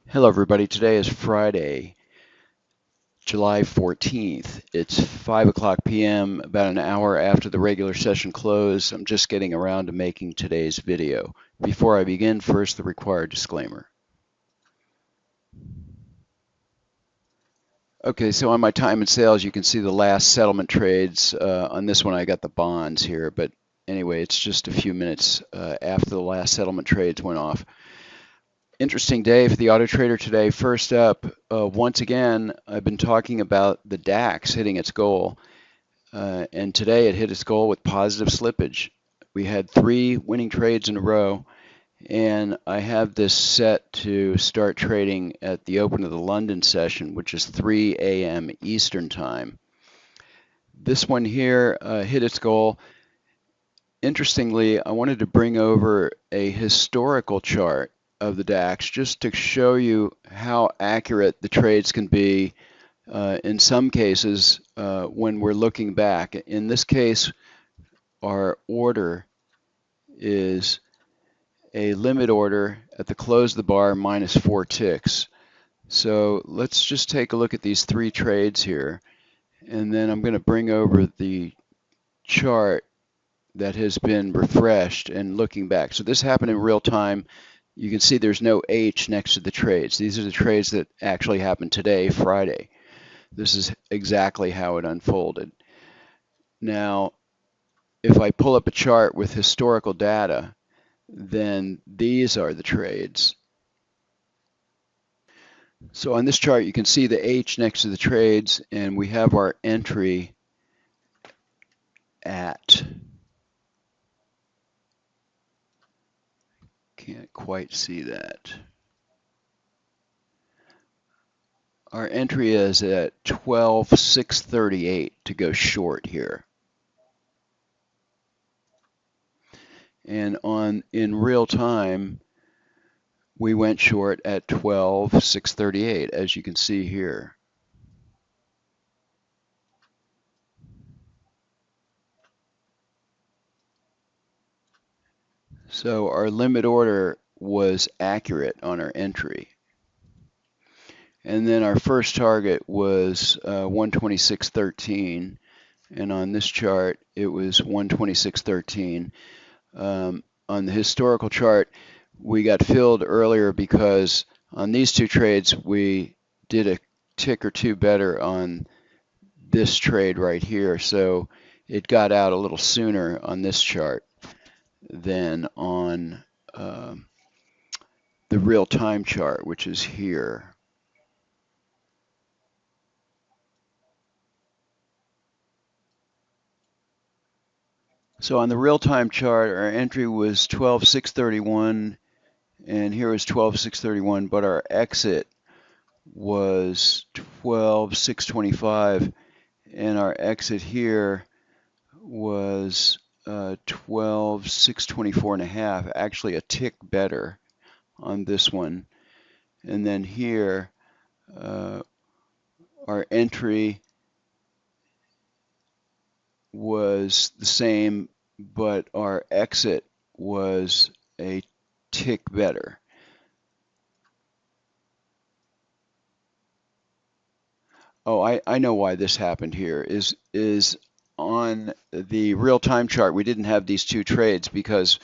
Hello everybody, today is Friday, July 14th. It's 5 o'clock p.m., about an hour after the regular session closed. I'm just getting around to making today's video. Before I begin, first the required disclaimer. Okay, so on my time and sales, you can see the last settlement trades. On this one, I got the bonds here, but anyway, it's just a few minutes after the last settlement trades went off. Interesting day for the auto trader today. First up, once again, I've been talking about the DAX hitting its goal, and today it hit its goal with positive slippage. We had 3 winning trades in a row, and I have this set to start trading at the open of the London session, which is 3 a.m. Eastern Time. This one here hit its goal. Interestingly, I wanted to bring over a historical chart of the DAX just to show you how accurate the trades can be in some cases when we're looking back. In this case, our order is a limit order at the close of the bar minus 4 ticks. So let's just take a look at these 3 trades here, and then I'm going to bring over the chart that has been refreshed and looking back. So this happened in real time. You can see there's no H next to the trades. These are the trades that actually happened today, Friday. This is exactly how it unfolded. Now, if I pull up a chart with historical data, then these are the trades. So on this chart, you can see the H next to the trades, and we have our entry at, can't quite see that. Our entry is at 12,638 to go short here. And in real time, we went short at 12,638, as you can see here. So our limit order was accurate on our entry. And then our first target was 126.13, and on this chart it was 126.13. On the historical chart, we got filled earlier because on these 2 trades we did a tick or 2 better on this trade right here, so it got out a little sooner on this chart than on the real-time chart, which is here. So on the real-time chart, our entry was 12,631, and here was 12,631, but our exit was 12,625, and our exit here was 12,624 and a half, actually a tick better on this one. And then here, our entry was the same, but our exit was a tick better. Oh, I know why this happened here. Is on the real-time chart, we didn't have these 2 trades because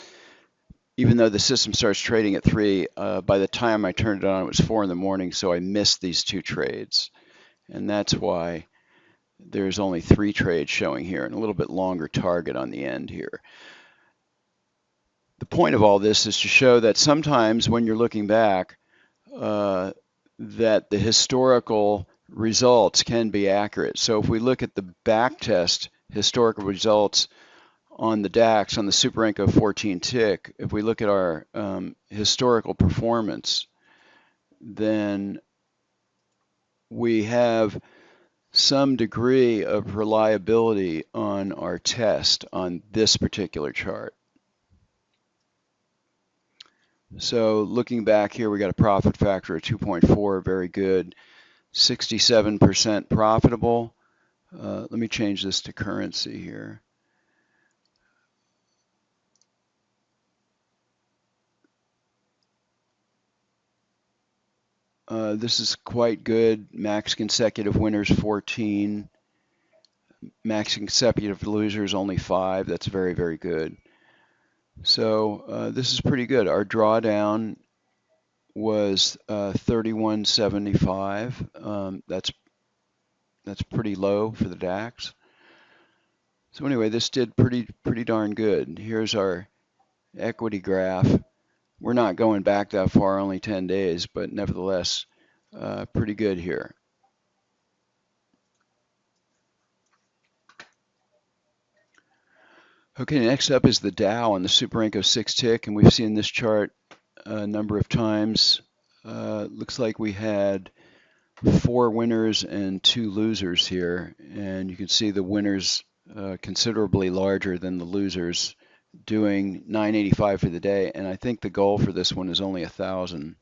even though the system starts trading at 3, by the time I turned it on, it was 4 in the morning, so I missed these 2 trades. And that's why there's only 3 trades showing here and a little bit longer target on the end here. The point of all this is to show that sometimes when you're looking back, that the historical results can be accurate. So if we look at the back test historical results on the DAX, on the Super 14 tick, if we look at our historical performance, then we have some degree of reliability on our test on this particular chart. So looking back here, we got a profit factor of 2.4, very good. 67% profitable. Let me change this to currency here. This is quite good. Max consecutive winners 14. Max consecutive losers only 5. That's very, very good. So this is pretty good. Our drawdown was 31.75. That's pretty low for the DAX. So anyway, this did pretty darn good. Here's our equity graph. We're not going back that far, only 10 days, but nevertheless, pretty good here. Okay, next up is the Dow on the Super 6 tick, and we've seen this chart a number of times. Looks like we had 4 winners and 2 losers here, and you can see the winners considerably larger than the losers, doing 985 for the day, and I think the goal for this one is only 1,000.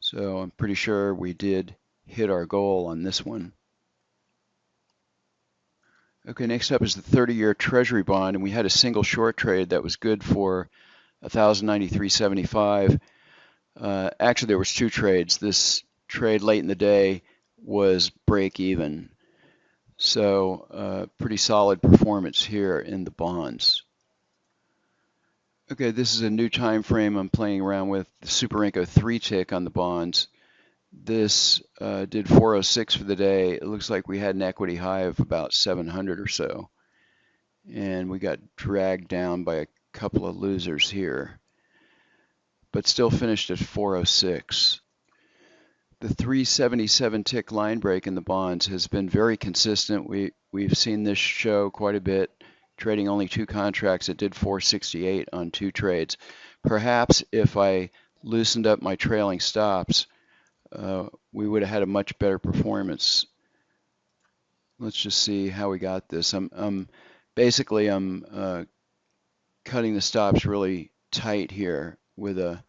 So I'm pretty sure we did hit our goal on this one. Okay, next up is the 30-year Treasury bond, and we had a single short trade that was good for 1,093.75. Actually, there was 2 trades. This trade late in the day was break even. So pretty solid performance here in the bonds. Okay, this is a new time frame I'm playing around with, the Super 3 tick on the bonds. This did 406 for the day. It looks like we had an equity high of about 700 or so. And we got dragged down by a couple of losers here, but still finished at 406. The 377 tick line break in the bonds has been very consistent. We've seen this show quite a bit, trading only 2 contracts. It did 468 on 2 trades. Perhaps if I loosened up my trailing stops, we would have had a much better performance. Let's just see how we got this. Basically I'm cutting the stops really tight here with a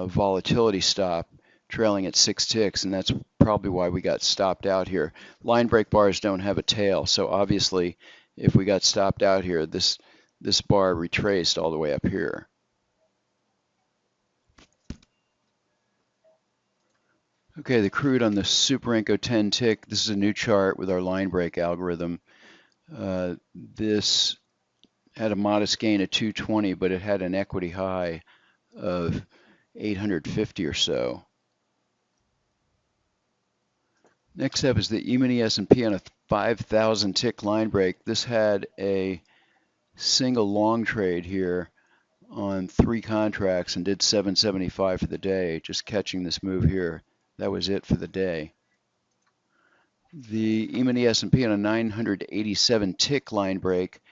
volatility stop trailing at 6 ticks, and that's probably why we got stopped out here. Line break bars don't have a tail, so obviously if we got stopped out here, this bar retraced all the way up here. Okay, the crude on the Super 10 tick, this is a new chart with our line break algorithm. This had a modest gain of 220, but it had an equity high of 850 or so. Next up is the E-mini S&P on a 5,000 tick line break. This had a single long trade here on 3 contracts and did 775 for the day, just catching this move here. That was it for the day. The E-mini S&P on a 987 tick line break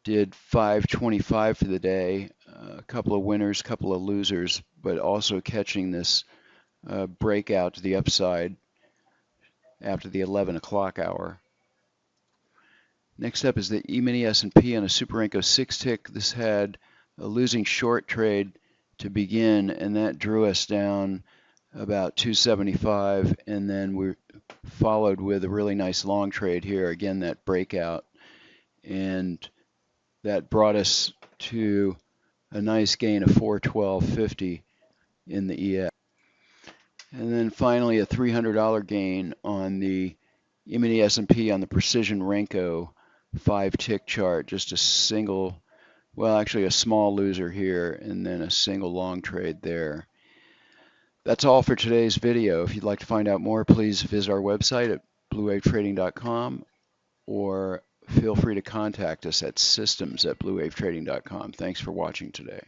did 525 for the day. A couple of winners, couple of losers, but also catching this breakout to the upside after the 11 o'clock hour. Next up is the E-mini S&P on a Super 6 tick. This had a losing short trade to begin, and that drew us down about 275, and then we followed with a really nice long trade here. Again, that breakout, and that brought us to a nice gain of 412.50 in the EX. And then finally a $300 gain on the E-mini S&P on the Precision Renko 5 tick chart. Just a single, well, actually a small loser here, and then a single long trade there. That's all for today's video. If you'd like to find out more, please visit our website at bluewavetrading.com, or feel free to contact us at systems@bluewavetrading.com. Thanks for watching today.